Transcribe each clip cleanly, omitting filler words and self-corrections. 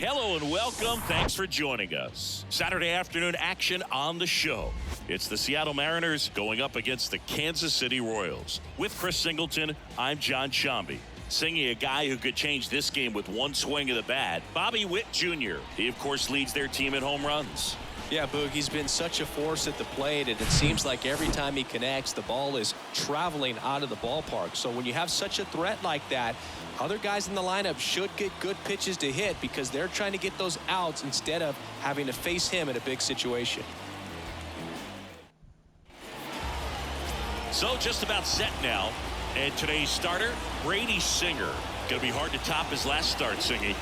Hello and welcome. Thanks for joining us. Saturday afternoon action on the show. It's the Seattle Mariners going up against the Kansas City Royals. With Chris Singleton, I'm John Shambi. Singing a guy who could change this game with one swing of the bat, Bobby Witt Jr. He, of course, leads their team in home runs. Yeah, Boog, he's been such a force at the plate, and it seems like every time he connects, the ball is traveling out of the ballpark. So when you have such a threat like that, other guys in the lineup should get good pitches to hit because they're trying to get those outs instead of having to face him in a big situation. So just about set now. And today's starter, Brady Singer. Going to be hard to top his last start, Singy.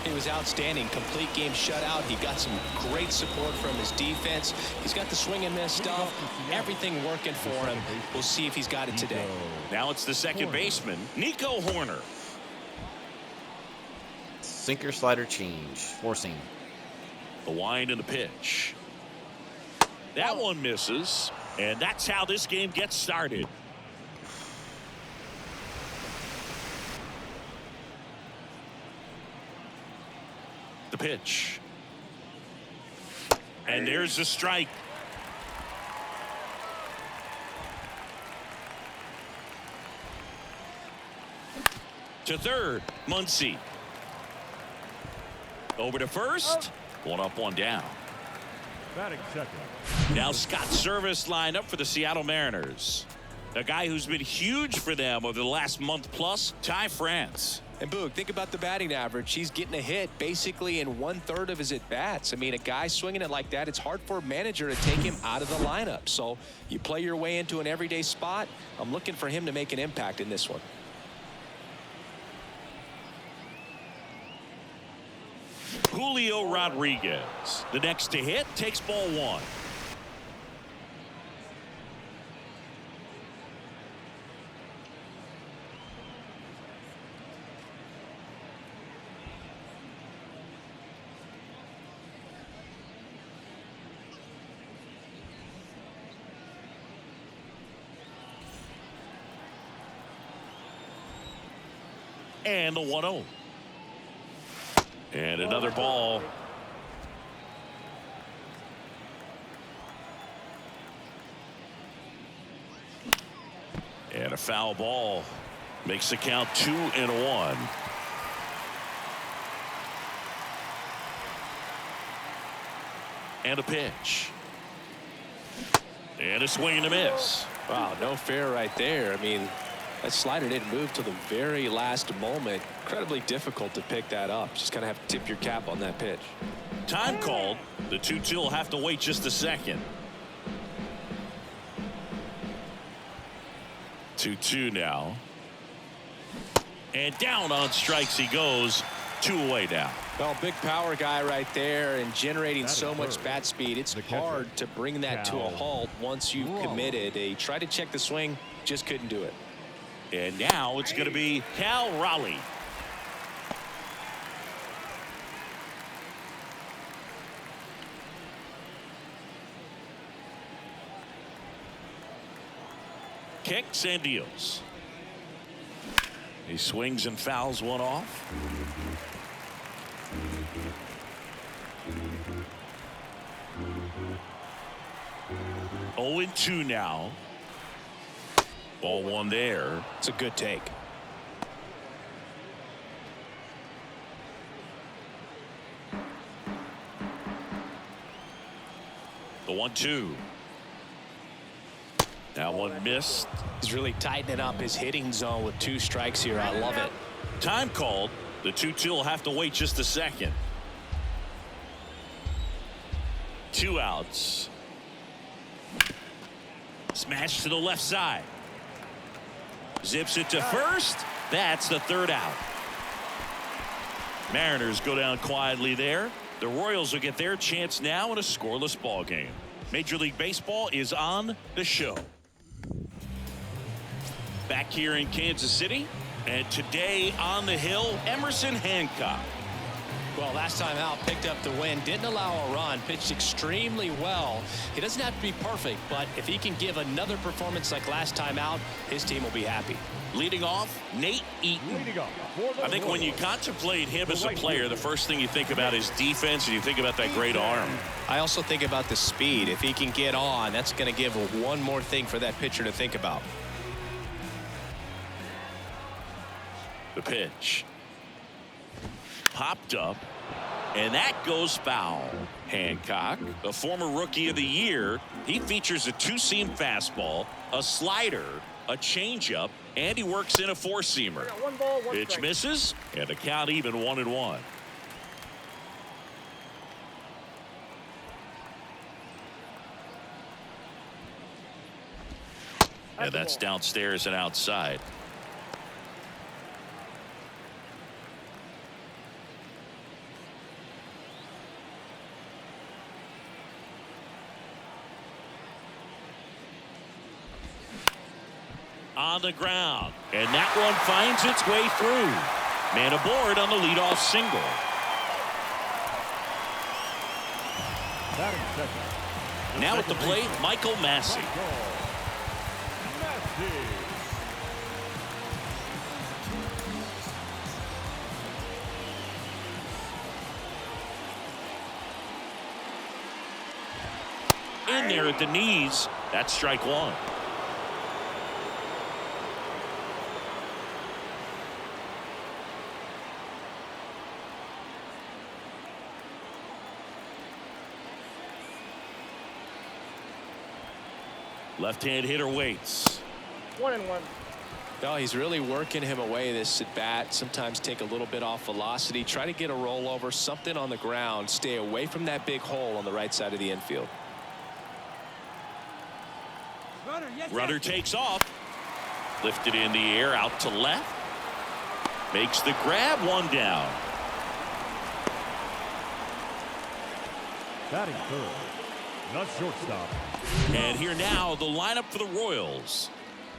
He was outstanding. Complete game shutout. He got some great support from his defense. He's got the swing and miss stuff. Everything working for him. We'll see if he's got it today. Now it's the second baseman, Nico Horner. Sinker slider change. Forcing. The wind and the pitch. That one misses. And that's how this game gets started. The pitch. And there's the strike. To third, Muncy. Over to first. One up, one down. Batting second. Now Scott Service lined up for the Seattle Mariners. A guy who's been huge for them over the last month plus, Ty France. And Boog, think about the batting average. He's getting a hit basically in 1/3 of his at-bats. I mean, a guy swinging it like that, it's hard for a manager to take him out of the lineup. So you play your way into an everyday spot. I'm looking for him to make an impact in this one. Julio Rodriguez. The next to hit takes ball one. And the 1-0. And another ball. And a foul ball. Makes the count 2-1. And a pitch. And a swing and a miss. Wow, no fair right there. I mean, that slider didn't move till the very last moment. Incredibly difficult to pick that up. Just kind of have to tip your cap on that pitch. Time called. The 2-2 will have to wait just a second. 2-2 now. And down on strikes he goes. 2 away now. Well, big power guy right there and generating so much bat speed. It's hard to bring that to a halt once you've committed. He tried to check the swing, just couldn't do it. And now it's going to be Cal Raleigh. Kicks and deals. He swings and fouls one off. Oh, 2 now. Ball one there. It's a good take. The 1-2. That one missed. He's really tightening up his hitting zone with 2 strikes here. I love it. Time called. The 2-2 will have to wait just a second. 2 outs. Smash to the left side. Zips it to first. That's the 3rd out. Mariners go down quietly there. The Royals will get their chance now in a scoreless ball game. Major League Baseball is on the show. Back here in Kansas City, and today on the hill, Emerson Hancock. Well, last time out, picked up the win, didn't allow a run, pitched extremely well. He doesn't have to be perfect, but if he can give another performance like last time out, his team will be happy. Leading off, Nate Eaton. I think when you contemplate him as a player, the first thing you think about is defense, and you think about that great arm. I also think about the speed. If he can get on, that's going to give one more thing for that pitcher to think about. The pitch. Popped up, and that goes foul. Hancock, a former rookie of the year, he features a two-seam fastball, a slider, a changeup, and he works in a four-seamer. Pitch misses, and the count even 1-1. And that's downstairs and outside. On the ground, and that one finds its way through. Man aboard on the leadoff single. Now at the plate, Michael Massey. In there at the knees. That's strike one. Left-hand hitter waits. 1-1. No, he's really working him away this at bat. Sometimes take a little bit off velocity. Try to get a rollover, something on the ground. Stay away from that big hole on the right side of the infield. Runner takes off. Lifted in the air out to left. Makes the grab, one down. Batting third, not shortstop. And here now, the lineup for the Royals.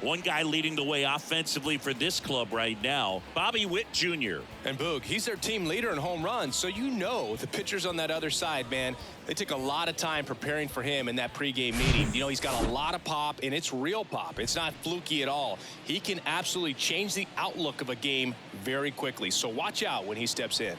One guy leading the way offensively for this club right now, Bobby Witt Jr. And Boog, he's their team leader in home runs, so you know the pitchers on that other side, man, they took a lot of time preparing for him in that pregame meeting. You know, he's got a lot of pop, and it's real pop. It's not fluky at all. He can absolutely change the outlook of a game very quickly, so watch out when he steps in.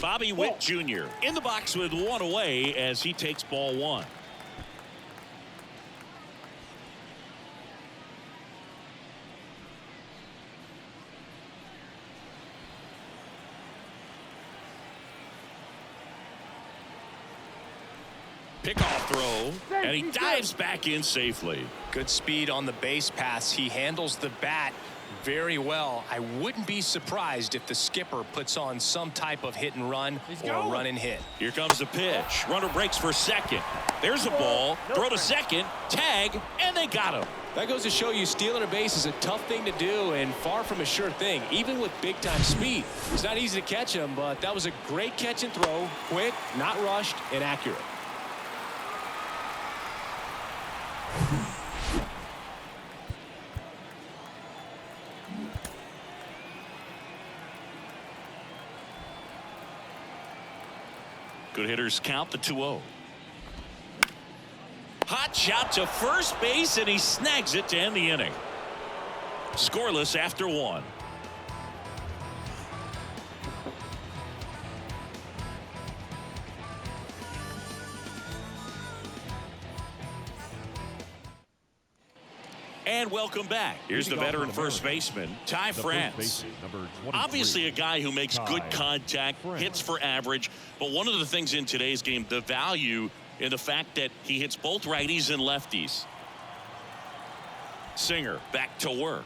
Bobby Witt Jr. in the box with one away as he takes ball one. Pickoff throw, and he dives back in safely. Good speed on the base pass. He handles the bat very well. I wouldn't be surprised if the skipper puts on some type of hit and run or a run and hit. Here comes the pitch. Runner breaks for second. There's a ball. Throw to second. Tag, and they got him. That goes to show you stealing a base is a tough thing to do and far from a sure thing, even with big-time speed. It's not easy to catch him, but that was a great catch and throw. Quick, not rushed, and accurate. Good hitters count the 2-0. Hot shot to first base, and he snags it to end the inning. Scoreless after one. And welcome back. Here's the veteran first baseman, Ty France. Obviously a guy who makes good contact, hits for average, but one of the things in today's game, the value in the fact that he hits both righties and lefties. Singer back to work.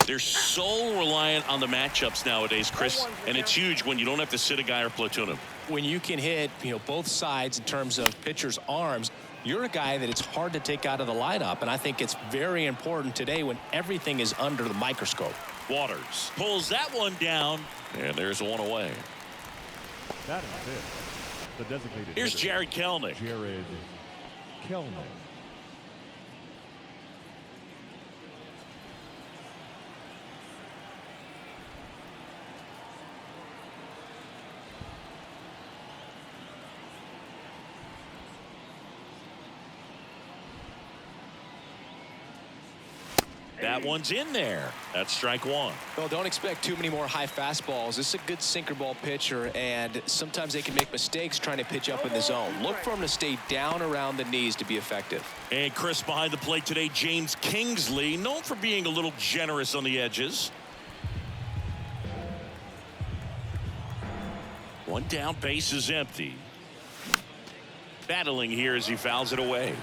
They're so reliant on the matchups nowadays, Chris, and it's huge when you don't have to sit a guy or platoon him. When you can hit, both sides in terms of pitchers' arms, you're a guy that it's hard to take out of the lineup, and I think it's very important today when everything is under the microscope. Waters pulls that one down, and there's one away. That is it. The designated Here's hitter, Jared Kelnick. Jared Kelnick. That one's in there. That's strike one. Well, don't expect too many more high fastballs. This is a good sinker ball pitcher, and sometimes they can make mistakes trying to pitch up in the zone. Look for him to stay down around the knees to be effective. And Chris, behind the plate today, James Kingsley, known for being a little generous on the edges. One down, base is empty. Battling here as he fouls it away.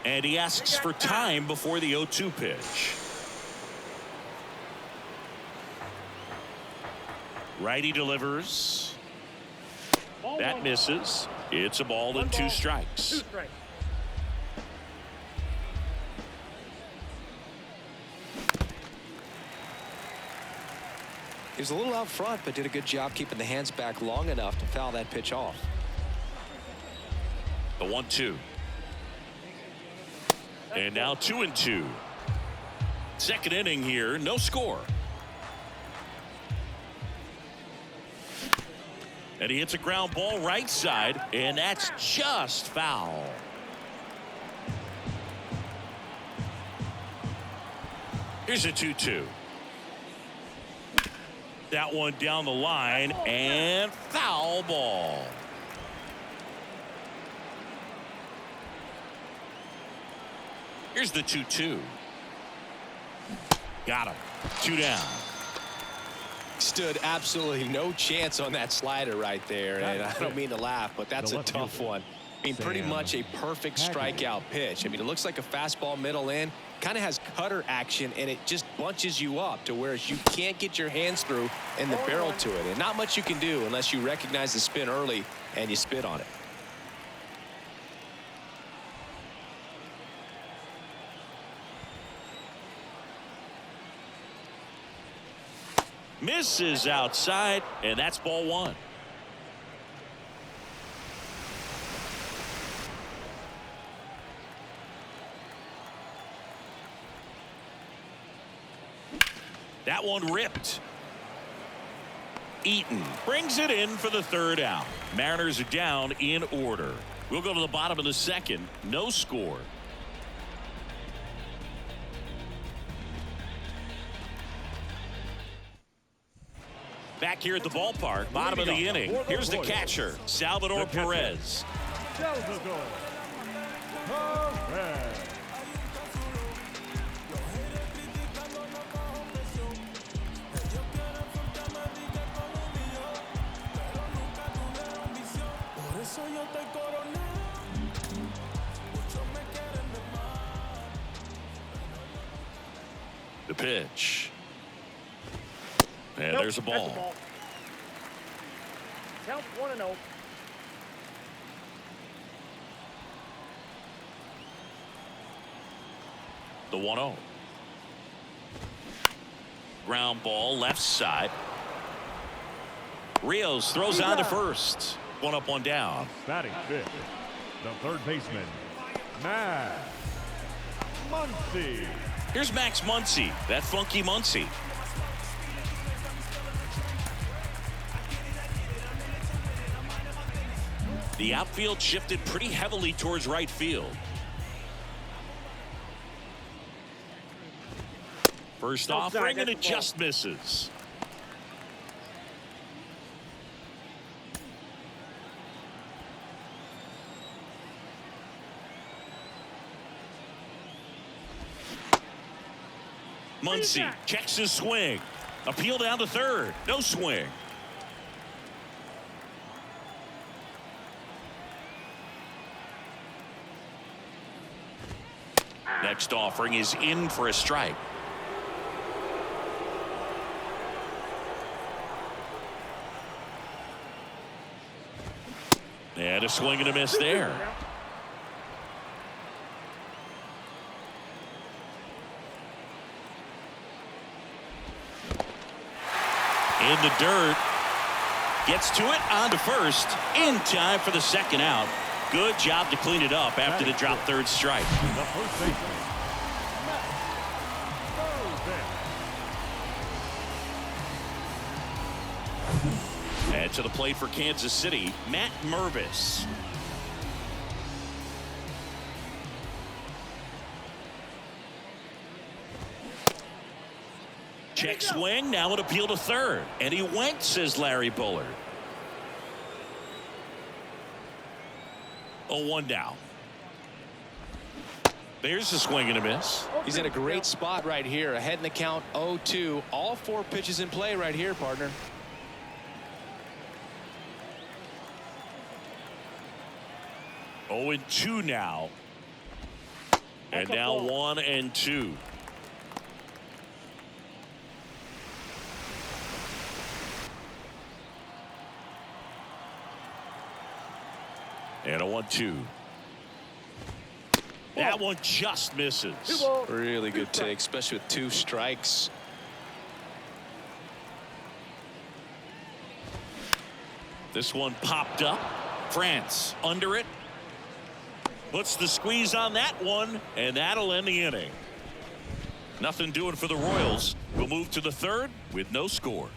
And he asks for time before the 0-2 pitch. Righty delivers. That misses. It's a ball and 2 strikes. He was a little out front, but did a good job keeping the hands back long enough to foul that pitch off. The 1-2. And now 2-2. Second inning here, no score. And he hits a ground ball right side, and that's just foul. Here's a 2-2. That one down the line, and foul ball. Here's the 2-2. Got him. 2 down. Stood absolutely no chance on that slider right there, and I don't mean to laugh, but that's a tough one. I mean, pretty much a perfect strikeout pitch. I mean, it looks like a fastball middle in, kind of has cutter action, and it just bunches you up to where you can't get your hands through and the barrel to it, and not much you can do unless you recognize the spin early and you spit on it. Misses outside, and that's ball 1. That one ripped. Eaton brings it in for the 3rd out. Mariners are down in order. We'll go to the bottom of the 2nd. No score. Back here at the ballpark, bottom of the inning. Here's the catcher, Salvador Perez. Salvador Perez. The pitch. And there's a ball. Count 1-0. The 1-0. Ground ball left side. Rios throws on to first. 1 up, 1 down. Batting 5th, the 3rd baseman, Max Muncy. Here's Max Muncy, that funky Muncy. The outfield shifted pretty heavily towards right field. First offering, and it just misses. Muncy checks his swing. Appeal down to 3rd. No swing. Next offering is in for a strike. And a swing and a miss there. In the dirt. Gets to it on to first. In time for the second out. Good job to clean it up after the drop third strike. The first baseman, And to the plate for Kansas City, Matt Mervis. Check swing, now an appeal to third. And he went, says Larry Bullard. 0-1 down. There's a swing and a miss. He's in a great spot right here. Ahead in the count 0-2. All 4 pitches in play right here, partner. Oh, and 2 now. And now 1 and 2. And a 1-2. That one just misses. Really good take, especially with 2 strikes. This one popped up. France under it. Puts the squeeze on that one, and that'll end the inning. Nothing doing for the Royals. We'll move to the third with no score.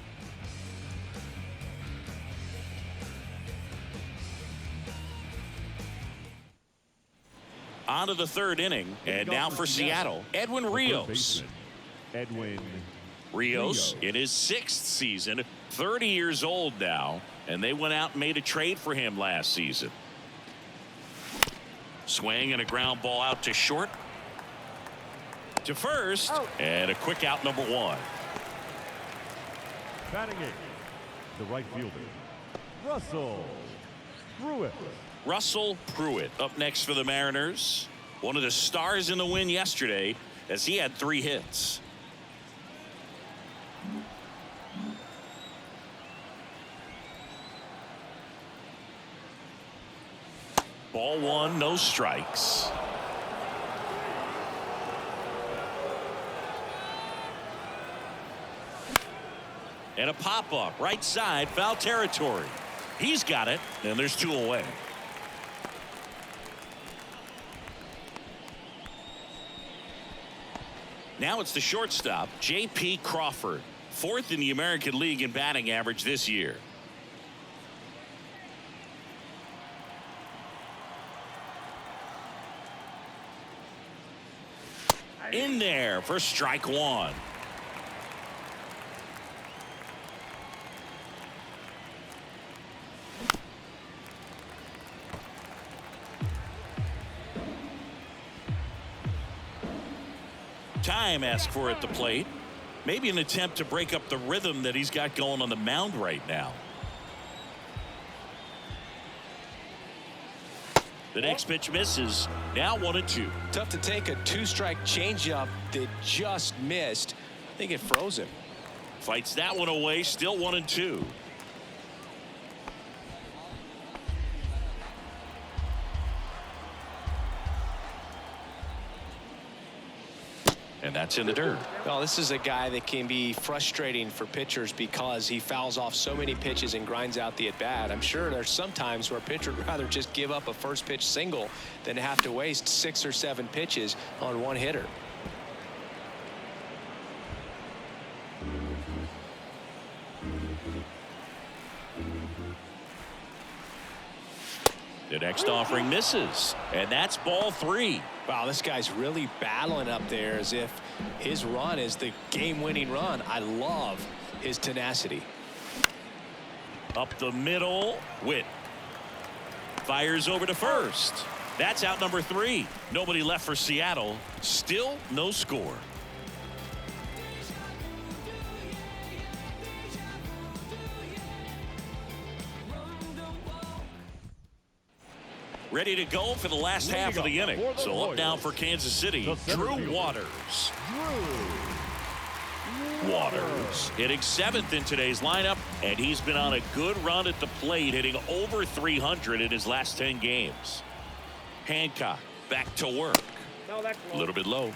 On to the third inning, and now for Seattle, Edwin Rios. Edwin Rios in his 6th season, 30 years old now, and they went out and made a trade for him last season. Swing and a ground ball out to short. To first, and a quick out number 1. Batting 8, the right fielder, Russell Pruitt. Russell Pruitt up next for the Mariners. One of the stars in the win yesterday as he had 3 hits. Ball 1, no strikes. And a pop-up right side, foul territory. He's got it, and there's 2 away. Now it's the shortstop, J.P. Crawford, 4th in the American League in batting average this year. In there for strike 1. Time asked for at the plate. Maybe an attempt to break up the rhythm that he's got going on the mound right now. The next pitch misses. Now 1-2. Tough to take a 2-strike changeup that just missed. I think it froze him. Fights that one away. Still 1-2. And that's in the dirt. Well, this is a guy that can be frustrating for pitchers because he fouls off so many pitches and grinds out the at-bat. I'm sure there's some times where a pitcher would rather just give up a first pitch single than have to waste 6 or 7 pitches on one hitter. The next offering misses, and that's ball 3. Wow, this guy's really battling up there as if his run is the game-winning run. I love his tenacity. Up the middle, Witt fires over to first. That's out number 3. Nobody left for Seattle. Still no score. Ready to go for the last half of the inning. So up now for Kansas City, Drew Waters. Waters hitting 7th in today's lineup, and he's been on a good run at the plate, hitting over 300 in his last 10 games. Hancock back to work. A little bit low.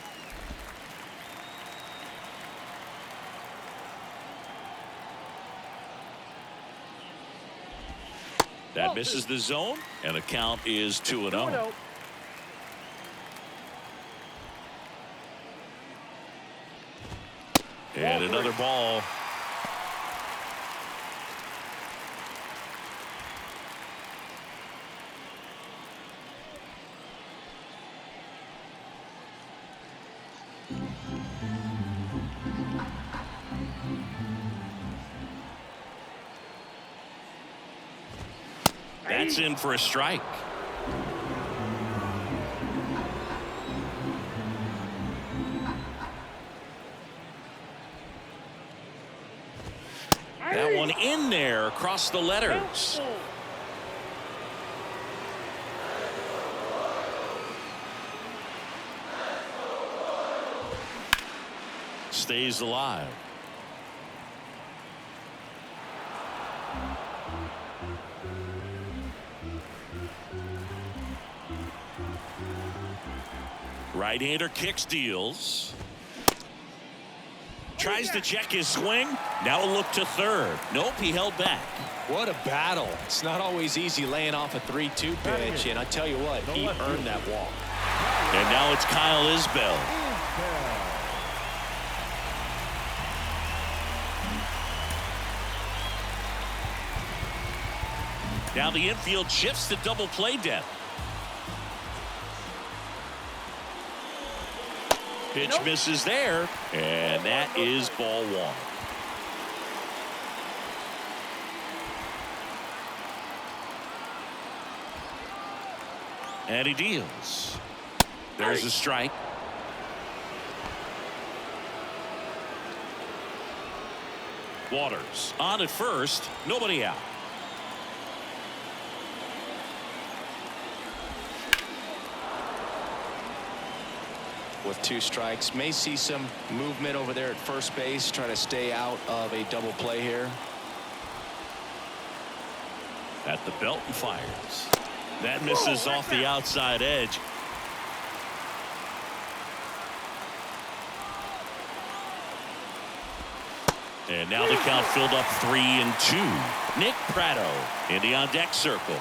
That misses the zone, and the count is 2-0. And another ball. That's in for a strike. That one in there across the letters. Stays alive. Right-hander kicks, deals. Tries to check his swing. Now a look to third. Nope, he held back. What a battle. It's not always easy laying off a 3-2 pitch, and I tell you what, he earned that walk. And now it's Kyle Isbell. Now the infield shifts to double play depth. Pitch misses there, and that is ball one. And he deals. There's a strike. Waters on at first, nobody out. With 2 strikes, may see some movement over there at first base, trying to stay out of a double play here. At the belt and fires. That misses off the outside edge. And now the count filled up 3-2. Nick Pratto in the on deck circle.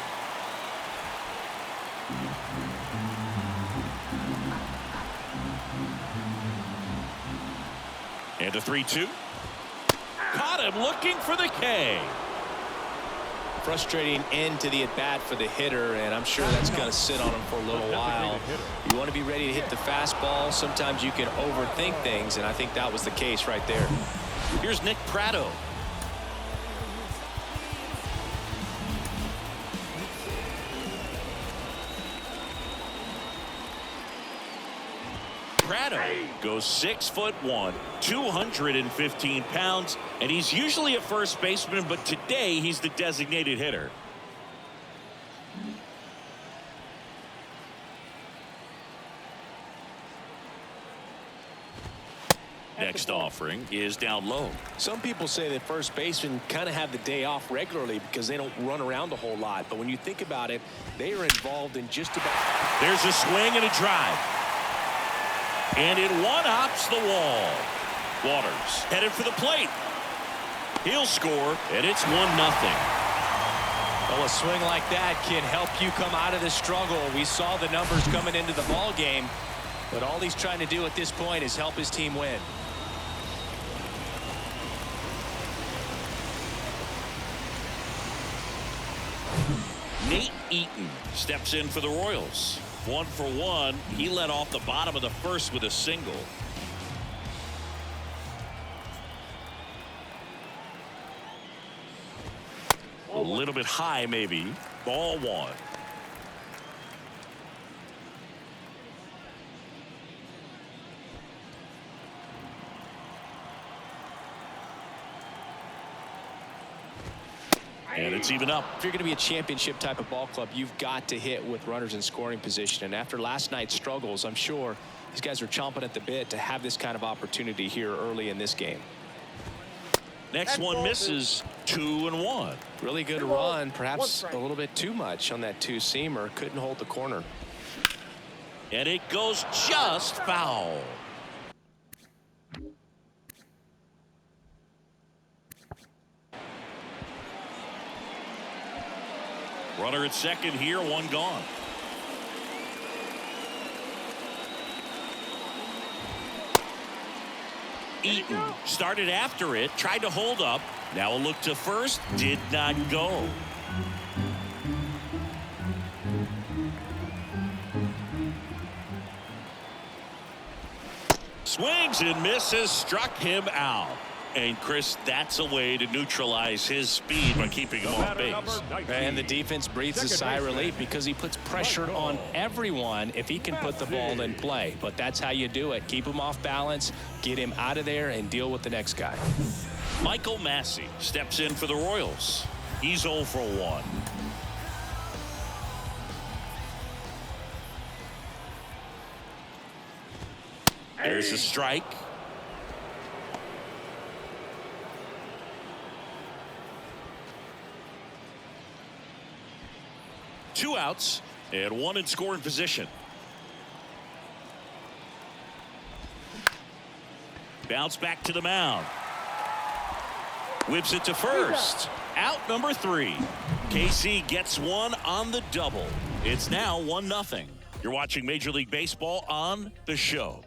And a 3-2. Caught him looking for the K. Frustrating end to the at-bat for the hitter, and I'm sure that's going to sit on him for a little while. You want to be ready to hit the fastball. Sometimes you can overthink things, and I think that was the case right there. Here's Nick Pratto. Pratto goes 6'1", 215 pounds, and he's usually a first baseman, but today he's the designated hitter. Next offering is down low. Some people say that first basemen kind of have the day off regularly because they don't run around a whole lot. But when you think about it, they are involved in just about. There's a swing and a drive. And it one-hops the wall. Waters headed for the plate. He'll score, and it's 1-0. Well, a swing like that can help you come out of the struggle. We saw the numbers coming into the ball game, but all he's trying to do at this point is help his team win. Nate Eaton steps in for the Royals. 1 for 1. He led off the bottom of the first with a single. A little bit high, maybe. Ball 1. And it's even up. If you're going to be a championship type of ball club, you've got to hit with runners in scoring position. And after last night's struggles, I'm sure these guys are chomping at the bit to have this kind of opportunity here early in this game. Next one misses. 2-1. Really good run, perhaps a little bit too much on that two-seamer. Couldn't hold the corner. And it goes just foul. Runner at second here, one gone. Eaton started after it, tried to hold up. Now a look to first, did not go. Swings and misses, struck him out. And Chris, that's a way to neutralize his speed by keeping him off base. And the defense breathes a sigh of relief because he puts pressure on everyone if he can put the ball in play. But that's how you do it. Keep him off balance, get him out of there, and deal with the next guy. Michael Massey steps in for the Royals. He's 0 for 1. There's a strike. Two outs and one in scoring position. Bounce back to the mound. Whips it to first. Out number 3. KC gets one on the double. It's now 1-0. You're watching Major League Baseball on The Show.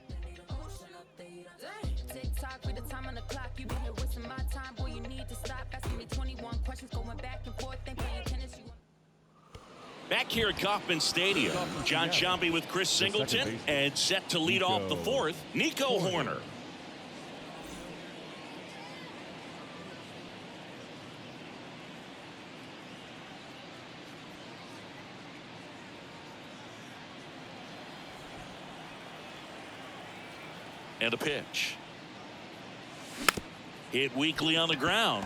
Back here at Kauffman Stadium, John Sciambi with Chris Singleton, and set to lead off the fourth, Nico Horner. And a pitch. Hit weakly on the ground.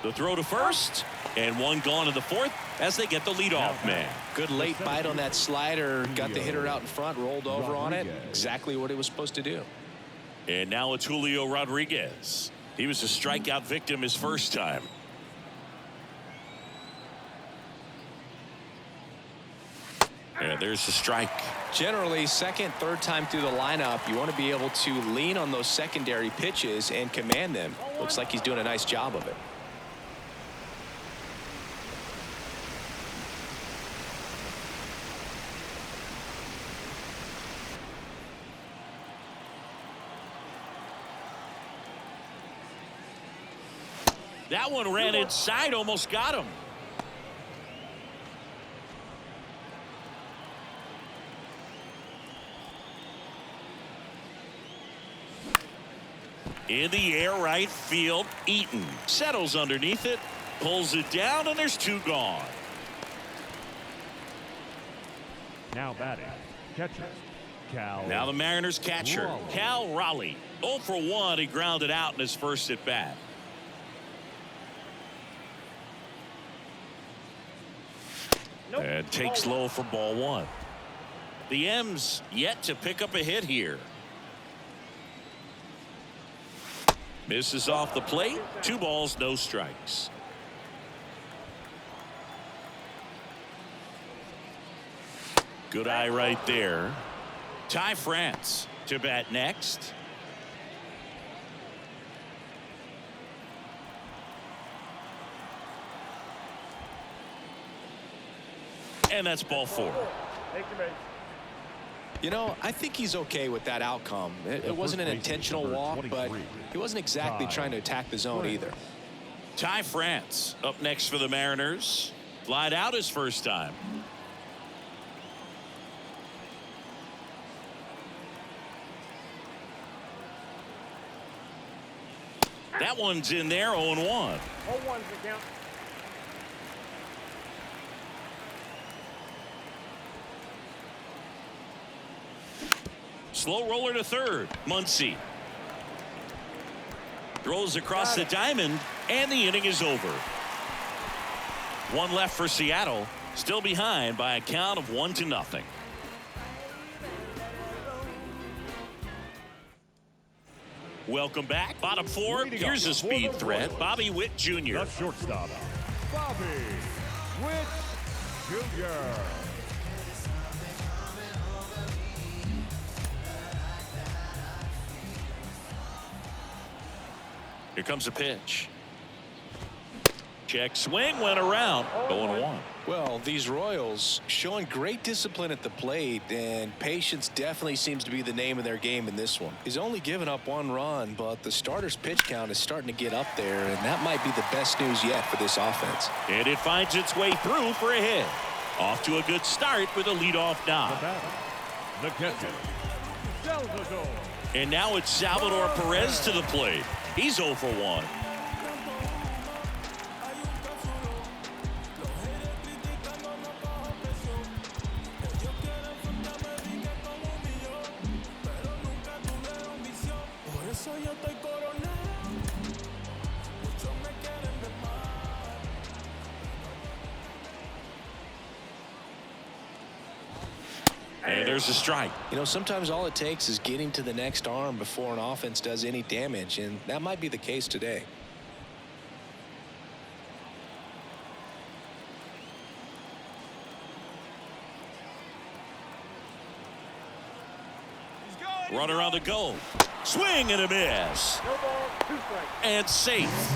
The throw to first, and one gone in the fourth as they get the leadoff man. Good late bite on that slider. Got the hitter out in front, rolled over on it. Exactly what he was supposed to do. And now it's Julio Rodriguez. He was a strikeout victim his first time. And there's the strike. Generally, second, third time through the lineup, you want to be able to lean on those secondary pitches and command them. Looks like he's doing a nice job of it. That one ran inside, almost got him. In the air, right field. Eaton settles underneath it, pulls it down, and there's two gone. Now batting, catcher, Cal. Now the Mariners catcher, Cal Raleigh. 0 for 1, he grounded out in his first at bat. And takes low for ball one. The M's yet to pick up a hit here. Misses off the plate. 2 balls, no strikes. Good eye right there. Ty France to bat next. And that's ball 4. You know, I think he's okay with that outcome. It wasn't an intentional walk, but he wasn't exactly trying to attack the zone either. Ty France up next for the Mariners. Flied out his first time. That one's in there, 0-1. 0-1's the count. Slow roller to third. Muncy. Throws across the diamond, and the inning is over. One left for Seattle. Still behind by a count of 1-0. Welcome back. Bottom four. Here's a speed threat. Bobby Witt Jr. The shortstop, Bobby Witt Jr. Here comes a pitch. Check swing, went around. 0-1. Well, these Royals showing great discipline at the plate, and patience definitely seems to be the name of their game in this one. He's only given up 1 run, but the starter's pitch count is starting to get up there, and that might be the best news yet for this offense. And it finds its way through for a hit. Off to a good start with a leadoff knock. The catcher, Salvador. And now it's Salvador Perez to the plate. He's 0 for 1. And there's a strike. You know, sometimes all it takes is getting to the next arm before an offense does any damage, and that might be the case today. Runner on the goal. Swing and a miss. No ball, 2 strikes. And safe.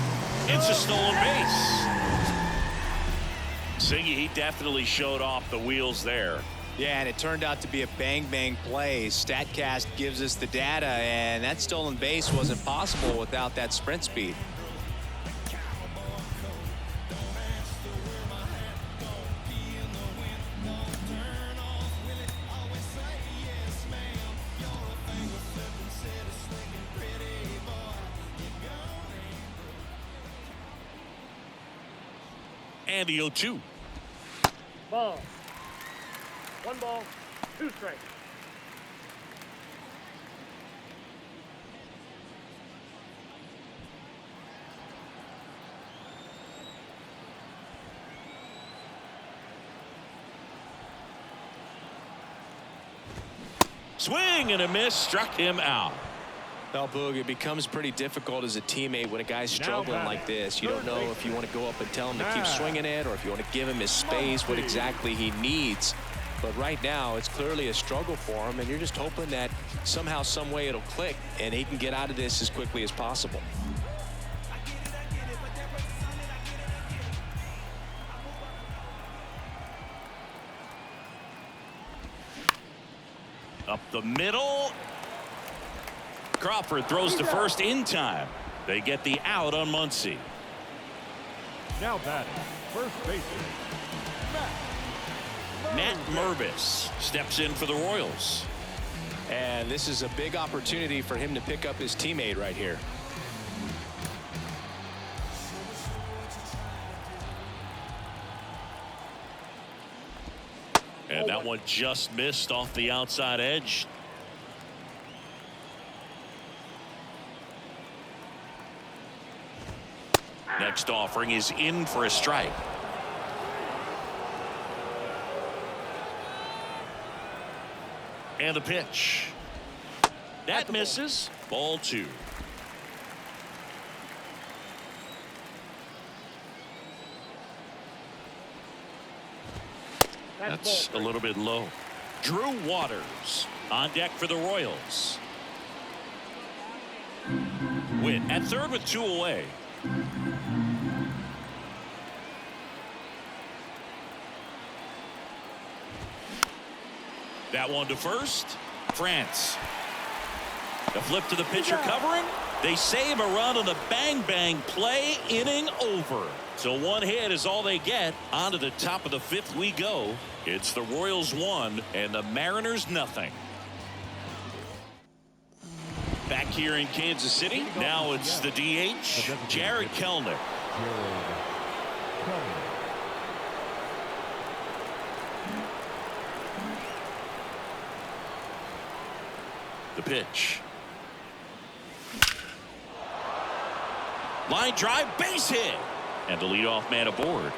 It's a stolen base. Singy, he definitely showed off the wheels there. Yeah, and it turned out to be a bang-bang play. StatCast gives us the data, and that stolen base wasn't possible without that sprint speed. And the 0-2. Ball. 1 ball, 2 strikes. Swing and a miss, struck him out. Well, Boog, it becomes pretty difficult as a teammate when a guy's struggling like this. You don't know if you want to go up and tell him to keep swinging it or if you want to give him his space, what exactly he needs. But right now, it's clearly a struggle for him, and you're just hoping that somehow, some way it'll click, and he can get out of this as quickly as possible. Up the middle. Crawford throws to first in time. They get the out on Muncy. Now batting, first baseman, Matt Mervis steps in for the Royals. And this is a big opportunity for him to pick up his teammate right here. And that one just missed off the outside edge. Next offering is in for a strike. And the pitch. That misses. Ball 2. That's a little bit low. Drew Waters on deck for the Royals. Witt at third with 2 away. That one to first. France. The flip to the pitcher covering. They save a run on the bang-bang play. Inning over. So 1 hit is all they get. On to the top of the 5th we go. It's the Royals 1 and the Mariners nothing. Back here in Kansas City. Now it's the DH, Jared Kelenic. The pitch. Line drive, base hit. And the leadoff man aboard.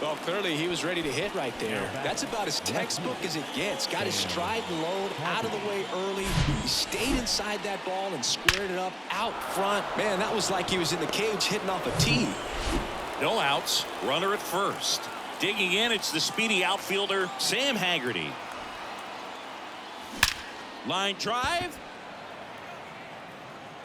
Well, clearly he was ready to hit right there. That's about as textbook as it gets. Got his stride and load out of the way early. He stayed inside that ball and squared it up out front. Man, that was like he was in the cage hitting off a tee. No outs. Runner at first. Digging in, it's the speedy outfielder, Sam Haggerty. Line drive.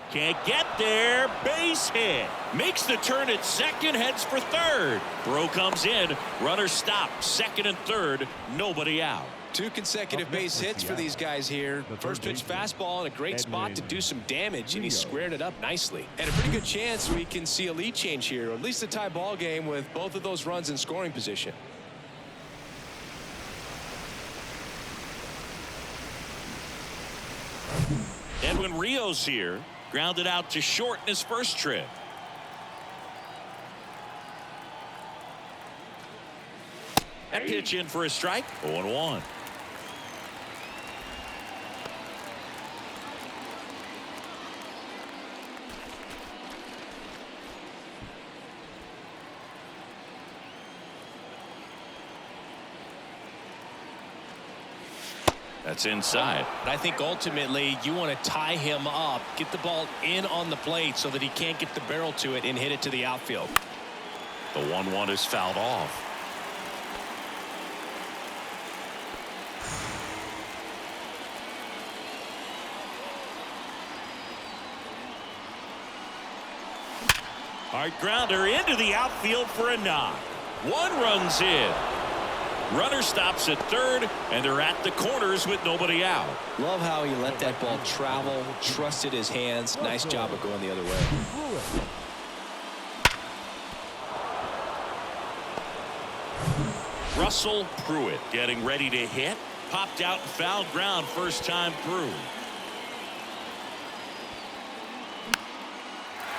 Can't get there. Base hit. Makes the turn at second, heads for third. Throw comes in. Runner stopped. Second and third. Nobody out. 2 consecutive base hits for these guys here. First pitch fastball in a great spot to do some damage, and he squared it up nicely. And a pretty good chance we can see a lead change here, or at least a tie ball game with both of those runs in scoring position. Edwin Rios here. Grounded out to short in his first trip. That pitch in for a strike. 0-1. That's inside. I think ultimately you want to tie him up, get the ball in on the plate so that he can't get the barrel to it and hit it to the outfield. The 1-1 is fouled off. Hard grounder into the outfield for a knock. 1 runs in. Runner stops at third, and they're at the corners with nobody out. Love how he let that ball travel, trusted his hands. Nice job of going the other way. Russell Pruitt getting ready to hit. Popped out and fouled ground first time through.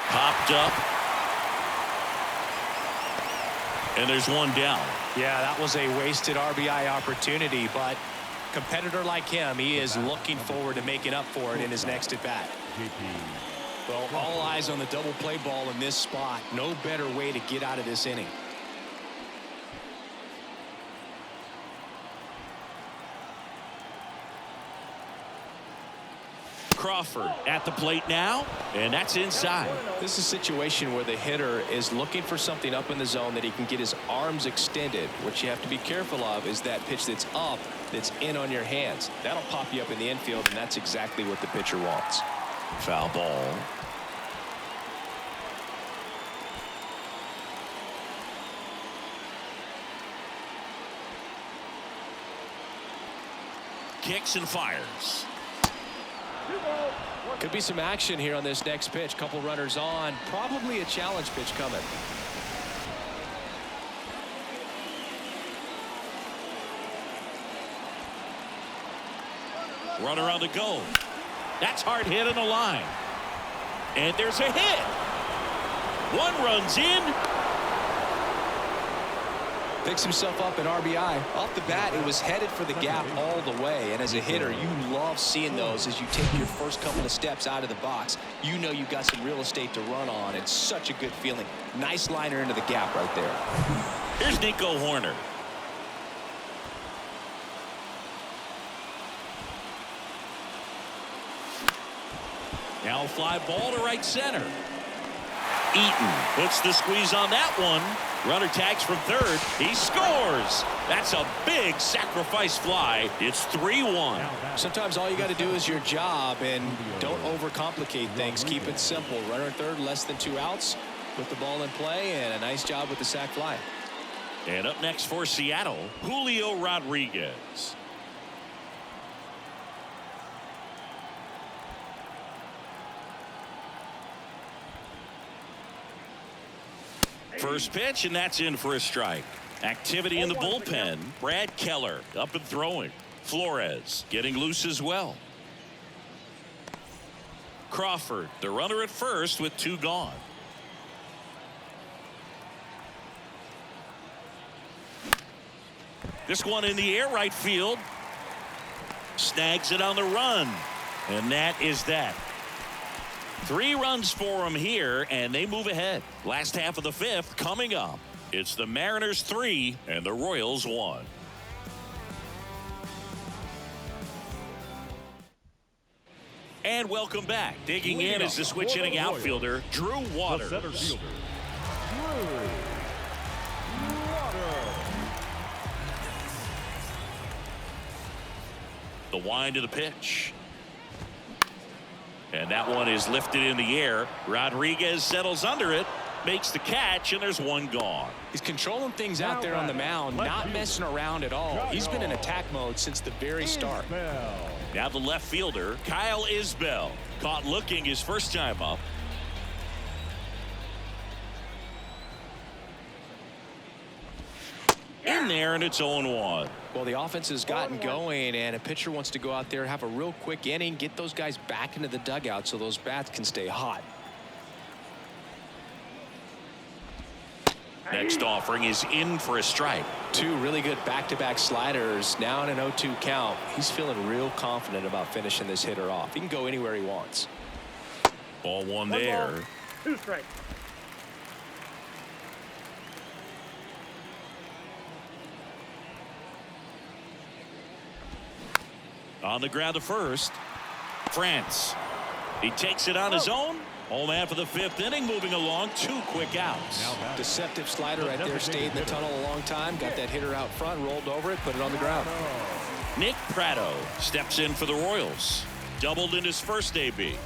Popped up. And there's one down. Yeah, that was a wasted RBI opportunity, but competitor like him, he is looking forward to making up for it in his next at bat. Well, all eyes on the double play ball in this spot. No better way to get out of this inning. Crawford at the plate now, and that's inside. This is a situation where the hitter is looking for something up in the zone that he can get his arms extended. What you have to be careful of is that pitch that's up, that's in on your hands. That'll pop you up in the infield, and that's exactly what the pitcher wants. Foul ball. Kicks and fires. Could be some action here on this next pitch. Couple runners on. Probably a challenge pitch coming. Runner on the go. That's hard hit on the line. And there's a hit. 1 runs in. Picks himself up an RBI. Off the bat, it was headed for the gap all the way. And as a hitter, you love seeing those as you take your first couple of steps out of the box. You know you've got some real estate to run on. It's such a good feeling. Nice liner into the gap right there. Here's Nico Horner. Now a fly ball to right center. Eaton puts the squeeze on that one. Runner tags from third. He scores. That's a big sacrifice fly. It's 3-1. Sometimes all you got to do is your job and don't overcomplicate things. Keep it simple. Runner at third, less than 2 outs. Put the ball in play, and a nice job with the sac fly. And up next for Seattle, Julio Rodriguez. First pitch, and that's in for a strike. Activity in the bullpen. Brad Keller up and throwing. Flores getting loose as well. Crawford, the runner at first with 2 gone. This one in the air right field. Snags it on the run. And that is that. 3 runs for them here, and they move ahead. Last half of the 5th coming up. It's the Mariners 3 and the Royals 1. And welcome back. Digging in is the switch hitting outfielder, Drew The Waters. center fielder, Drew Waters. The wind of the pitch. And that one is lifted in the air. Rodriguez settles under it, makes the catch, and there's one gone. He's controlling things out there on the mound, not messing around at all. He's been in attack mode since the very start. Now the left fielder, Kyle Isbell, caught looking his first time up. In there, and it's 0-1. Well, the offense has gotten going, and a pitcher wants to go out there, have a real quick inning, get those guys back into the dugout so those bats can stay hot. Next offering is in for a strike. 2 really good back-to-back sliders. Now in an 0-2 count. He's feeling real confident about finishing this hitter off. He can go anywhere he wants. Ball one One there. ball, 2 strikes. On the ground to first. France. He takes it on his own. Home after the 5th inning, moving along. 2 quick outs. Deceptive slider right there. Stayed in the tunnel a long time. Got that hitter out front, rolled over it, put it on the ground. Nick Pratto steps in for the Royals. Doubled in his first AB.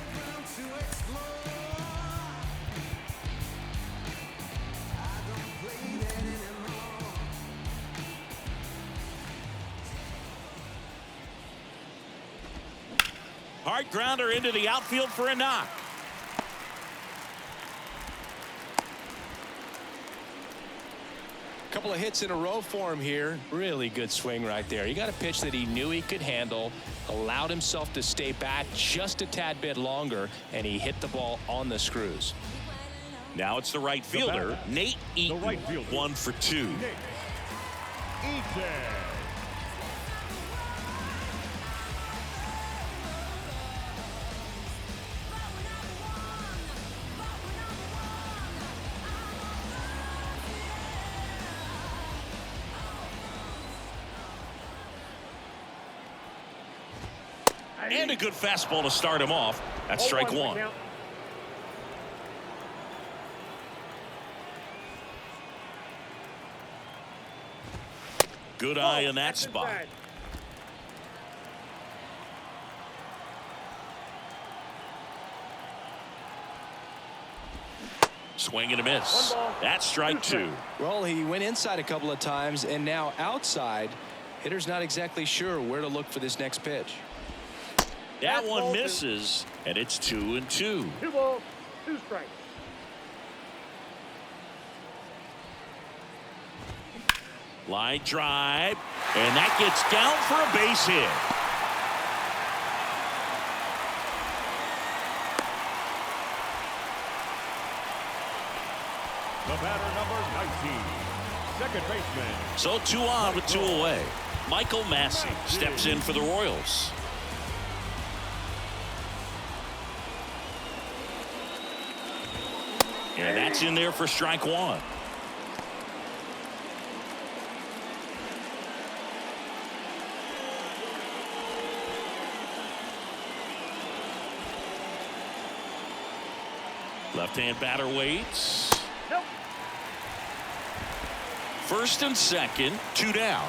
Hard grounder into the outfield for a knock. Couple of hits in a row for him here. Really good swing right there. He got a pitch that he knew he could handle, allowed himself to stay back just a tad bit longer, and he hit the ball on the screws. Now it's the right fielder, Nate Eaton, right fielder, 1 for 2. Nate Eaton. And a good fastball to start him off. That's strike 1. Good eye in that spot. Swing and a miss. That's strike 2. Well, he went inside a couple of times, and now outside. Hitter's not exactly sure where to look for this next pitch. That one misses, and it's 2-2. 2 balls, 2 strikes. Line drive, and that gets down for a base hit. The batter, number 19, second baseman. So 2 on with 2 away. Michael Massey steps in for the Royals. And that's in there for strike 1. Left-hand batter waits. Nope. First and second, 2 down.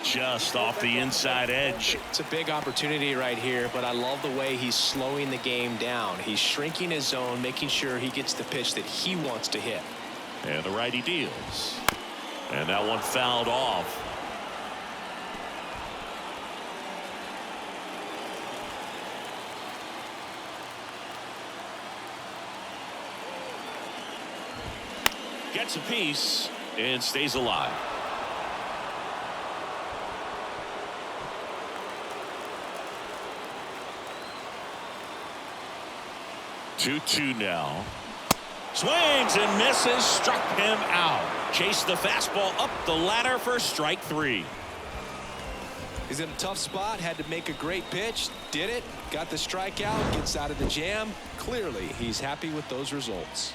Just off the inside edge. It's a big opportunity right here, but I love the way he's slowing the game down. He's shrinking his zone, making sure he gets the pitch that he wants to hit. And the righty deals. And that one fouled off. Gets a piece and stays alive. Two now. Swings and misses, struck him out. Chased the fastball up the ladder for strike 3. He's in a tough spot, had to make a great pitch, did it, got the strikeout, gets out of the jam. Clearly, he's happy with those results.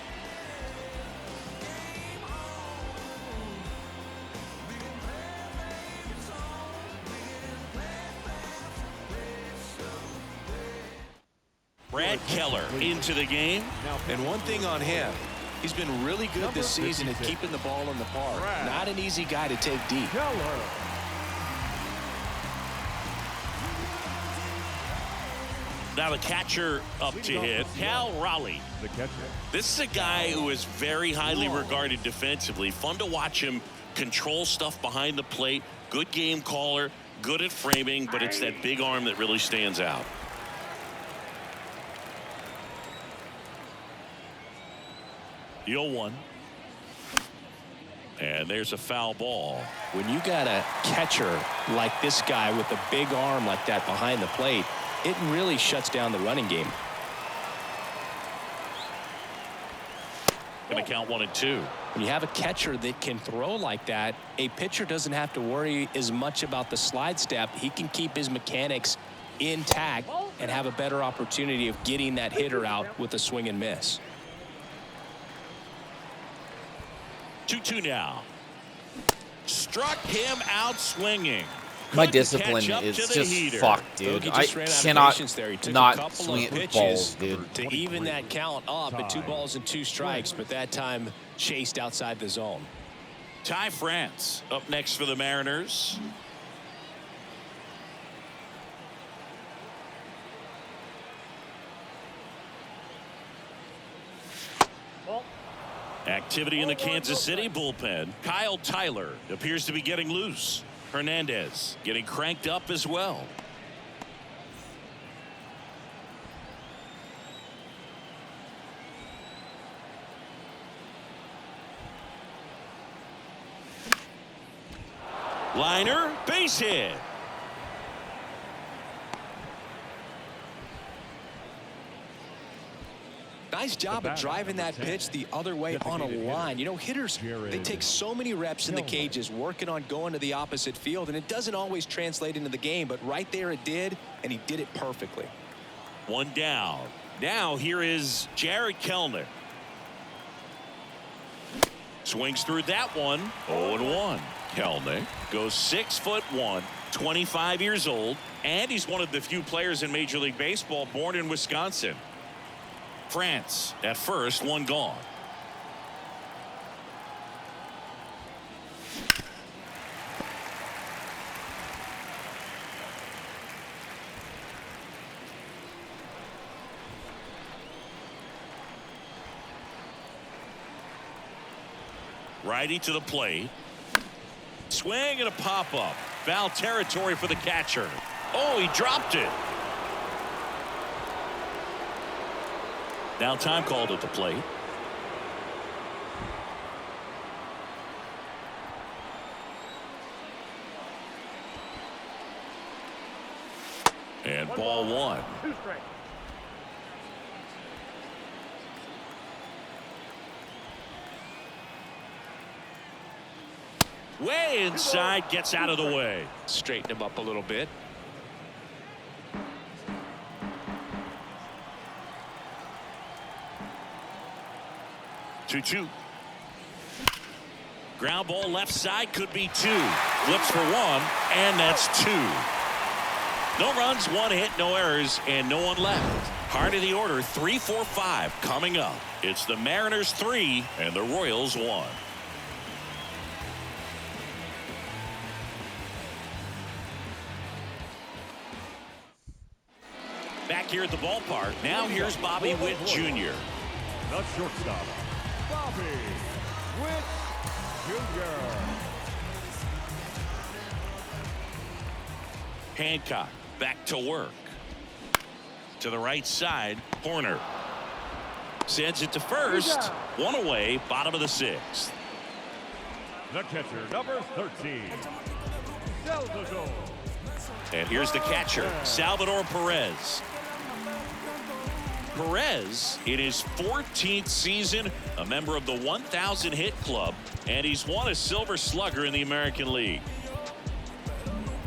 Brad Keller into the game. And one thing on him, he's been really good this season at keeping the ball in the park. Not an easy guy to take deep. Now the catcher up to hit, Cal Raleigh. The catcher. This is a guy who is very highly regarded defensively. Fun to watch him control stuff behind the plate. Good game caller, good at framing, but it's that big arm that really stands out. The 0-1. And there's a foul ball. When you got a catcher like this guy with a big arm like that behind the plate, it really shuts down the running game. Going to count 1-2. When you have a catcher that can throw like that, a pitcher doesn't have to worry as much about the slide step. He can keep his mechanics intact and have a better opportunity of getting that hitter out with a swing and miss. 2-2 now. Struck him out swinging. My Couldn't discipline catch up is to the just heater. fucked, dude. He I just ran out of cannot patience there. He took a not couple swing of at pitches balls, dude. to even that count up at 2 balls and 2 strikes, but that time chased outside the zone. Ty France up next for the Mariners. Activity in the Kansas City bullpen. Kyle Tyler appears to be getting loose. Hernandez getting cranked up as well. Liner, base hit. Nice job of driving that pitch the other way on a line. You know, hitters, they take so many reps in the cages working on going to the opposite field, and it doesn't always translate into the game, but right there it did, and he did it perfectly. 1 down. Now here is Jared Kellner. Swings through that one. 0-1. Kellner goes 6'1", 25 years old, and he's one of the few players in Major League Baseball born in Wisconsin. France at first, 1 gone. Righty to the plate. Swing and a pop-up. Foul territory for the catcher. Oh, he dropped it. Now time called at the plate. And ball 1. 2 strikes. Way inside, gets out of the way. Straighten him up a little bit. Two. Ground ball left side, could be 2. Flips for 1, and that's 2. No runs, 1 hit, no errors, and no one left. Heart of the order, 3, 4, 5 coming up. It's the Mariners 3 and the Royals 1. Back here at the ballpark. Now here's Bobby Witt Jr. The shortstop, Bobby Witt Jr. Hancock back to work. To the right side, Horner sends it to first. 1 away, bottom of the 6th. The catcher, number 13, Salvador. And here's the catcher, Salvador Perez. Perez, in his 14th season, a member of the 1,000 hit club, and he's won a Silver Slugger in the American League.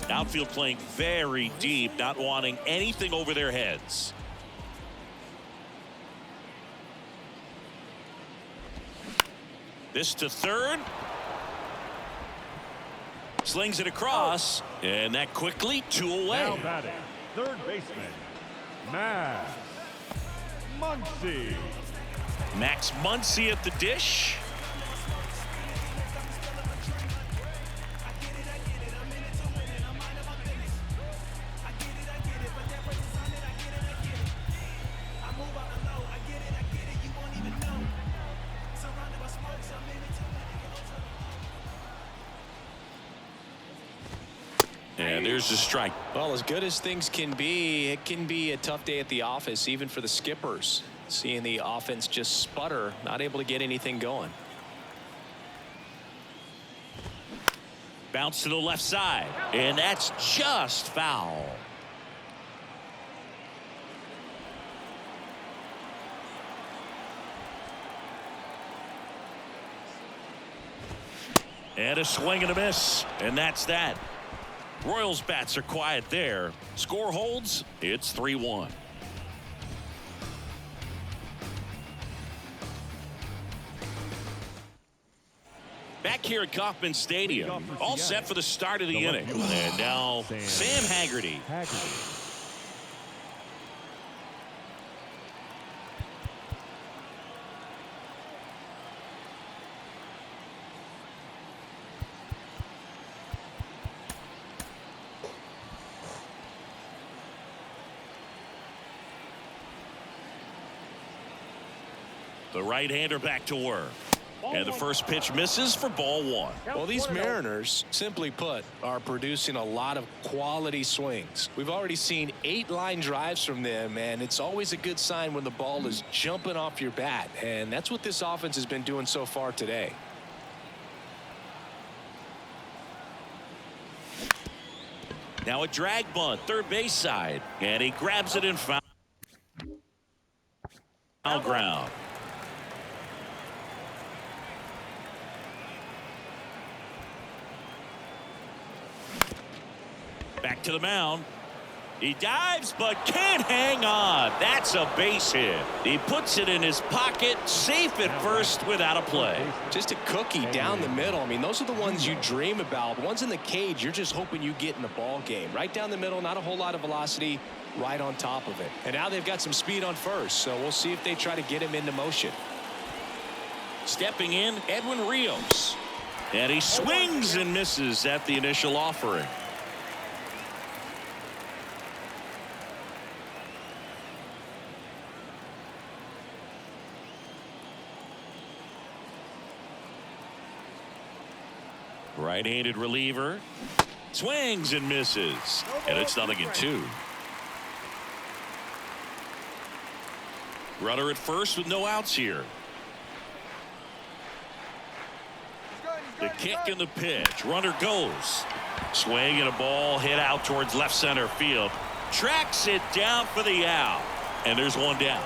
Outfield playing very deep, not wanting anything over their heads. This to third. Slings it across, and that quickly 2 away. Now batting, third baseman, Max Muncy. Max Muncy at the dish. And there's the strike. Well, as good as things can be, it can be a tough day at the office, even for the skippers. Seeing the offense just sputter, not able to get anything going. Bounce to the left side, and that's just foul. And a swing and a miss, and that's that. Royals bats are quiet there. Score holds. It's 3-1. Back here at Kauffman Stadium, all set for the start of the inning. And now Sam Haggerty. The right-hander back to work. And the first pitch misses for ball 1. Well, these Mariners, simply put, are producing a lot of quality swings. We've already seen 8 line drives from them, and it's always a good sign when the ball is jumping off your bat. And that's what this offense has been doing so far today. Now a drag bunt, third base side. And he grabs it in foul ground. Back to the mound. He dives but can't hang on. That's a base hit. He puts it in his pocket, safe at first without a play. Just a cookie down the middle. I mean, those are the ones you dream about. Ones in the cage, you're just hoping you get in the ball game. Right down the middle, not a whole lot of velocity, right on top of it. And now they've got some speed on first, so we'll see if they try to get him into motion. Stepping in, Edwin Rios. And he swings and misses at the initial offering. Right-handed reliever swings and misses, and it's 0-2. Runner at first with no outs here. The kick and the pitch. Runner goes. Swing and a ball hit out towards left center field. Tracks it down for the out, and there's one down.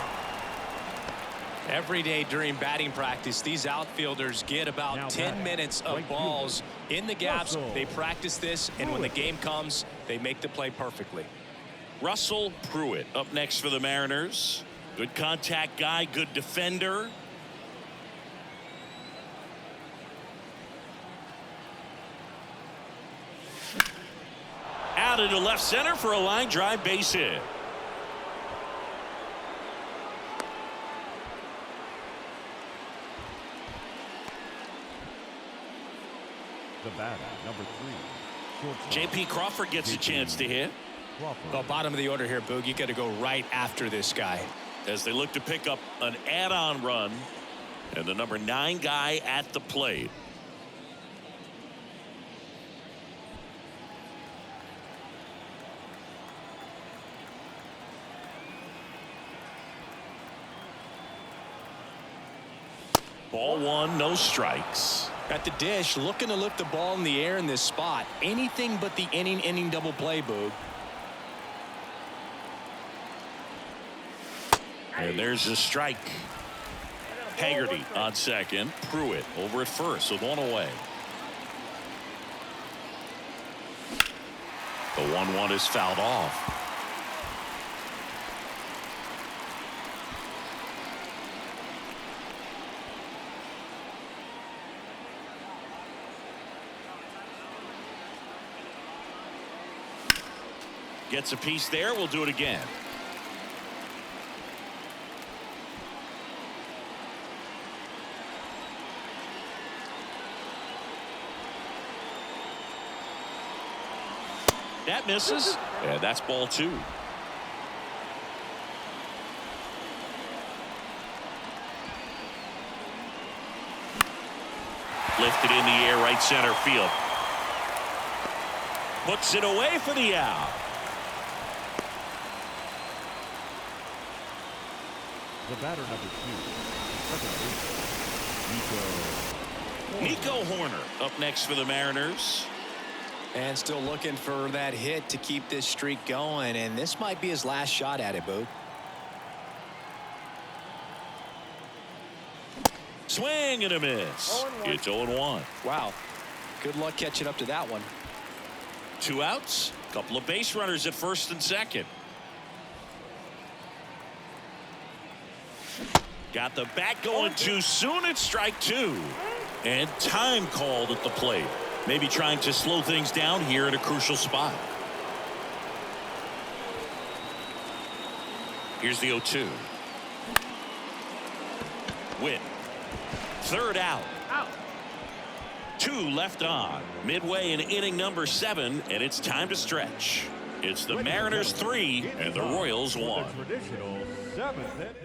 Every day during batting practice, these outfielders get about 10 minutes of balls in the gaps. They practice this, and when the game comes, they make the play perfectly. Russell Pruitt up next for the Mariners. Good contact guy, good defender. Out into left center for a line drive base hit. The batter, number 3. J.P. Crawford gets a chance to hit. Well, bottom of the order here, Boog. You got to go right after this guy. As they look to pick up an add-on run. And the number 9 guy at the plate. Ball 1, no strikes. At the dish, looking to lift the ball in the air in this spot. Anything but the inning double play, Boog. And there's a strike. Haggerty on second. Pruitt over at first with one away. 1-1 is fouled off. Gets a piece there. We'll do it again. That misses. And that's ball 2. Lifted in the air, right center field. Puts it away for the out. The batter, number 2. Nico Horner up next for the Mariners. And still looking for that hit to keep this streak going. And this might be his last shot at it, Boog. Swing and a miss. It's 0-1. Wow. Good luck catching up to that one. 2 outs. Couple of base runners at first and second. Got the bat going too soon. It's strike 2. And time called at the plate. Maybe trying to slow things down here at a crucial spot. Here's the 0-2. Witt. Third out. 2 left on. Midway in inning number 7, and it's time to stretch. It's the Mariners 3 and the Royals 1. Traditional 7th.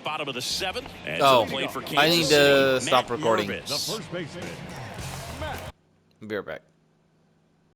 Bottom of the 7th. And Oh, to the plate for I Kansas need City, to stop Matt recording. Mervis. The first baseman. Be right back.